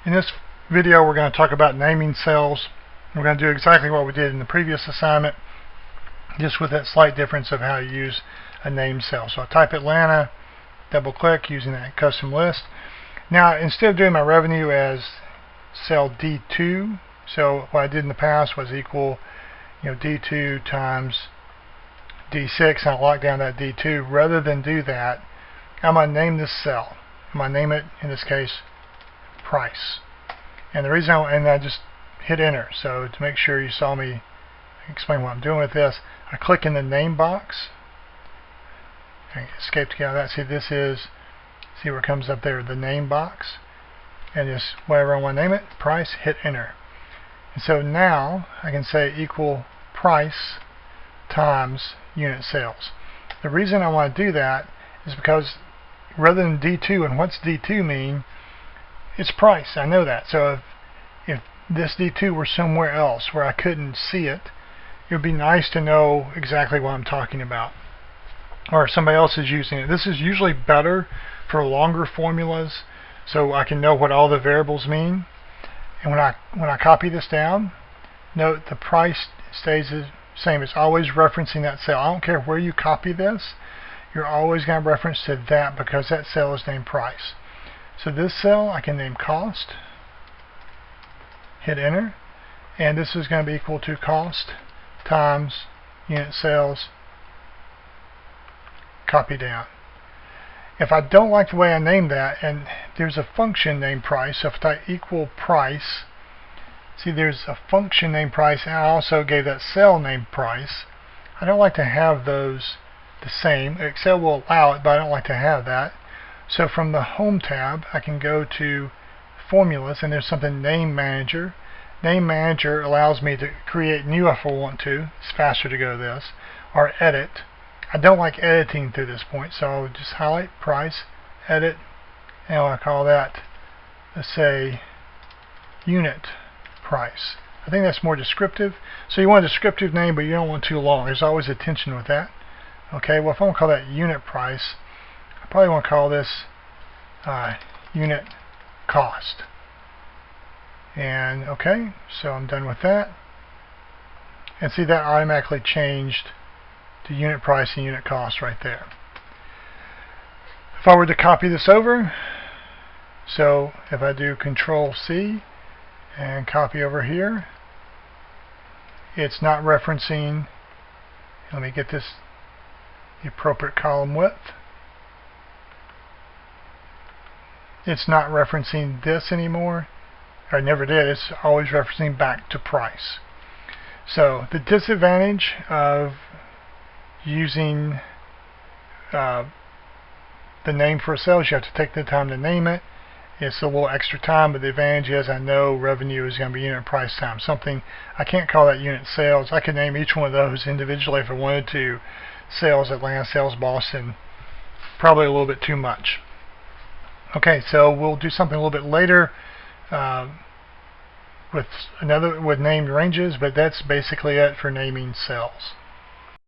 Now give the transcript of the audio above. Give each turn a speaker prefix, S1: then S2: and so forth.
S1: In this video we're going to talk about naming cells. We're going to do exactly what we did in the previous assignment, just with that slight difference of how you use a named cell. So I type Atlanta, double click using that custom list. Now instead of doing my revenue as cell D2, so what I did in the past was equal D2 times D6, and I lock down that D2. Rather than do that, I'm going to name this cell. I'm going to name it, in this case, price. And the reason I just hit enter. So to make sure you saw me explain what I'm doing with this, I click in the name box. I escape to get out of that. See where it comes up there, the name box. And just whatever I want to name it, price, hit enter. And so now I can say equal price times unit sales. The reason I want to do that is because rather than D2, and what's D2 mean? It's price. I know that. So if this D2 were somewhere else where I couldn't see it, it would be nice to know exactly what I'm talking about, or if somebody else is using it. This is usually better for longer formulas, so I can know what all the variables mean. And when I copy this down, note the price stays the same. It's always referencing that cell. I don't care where you copy this, you're always going to reference to that because that cell is named price. So this cell I can name cost, hit enter, and this is going to be equal to cost times unit sales, copy down. If I don't like the way I name that, and there's a function named price, so if I type equal price, see there's a function named price, and I also gave that cell named price. I don't like to have those the same. Excel will allow it, but I don't like to have that. So from the Home tab, I can go to Formulas, and there's something Name Manager. Name Manager allows me to create new if I want to. It's faster to go to this. Or Edit. I don't like editing through this point, so I'll just highlight Price, Edit, and I'll call that, let's say, Unit Price. I think that's more descriptive. So you want a descriptive name, but you don't want too long. There's always a tension with that. Okay, well if I want to call that Unit Price, I probably want to call this Unit Cost. And okay, so I'm done with that. And see, that automatically changed to unit price and unit cost right there. If I were to copy this over, so if I do Control C and copy over here, it's not referencing, let me get this, the appropriate column width. It's not referencing this anymore. I never did. It's always referencing back to price. So the disadvantage of using the name for a cell is you have to take the time to name it. It's a little extra time, but the advantage is I know revenue is going to be unit price times something. I can't call that unit sales. I could name each one of those individually if I wanted to. Sales Atlanta, sales Boston. Probably a little bit too much. Okay, so we'll do something a little bit later with named ranges, but that's basically it for naming cells.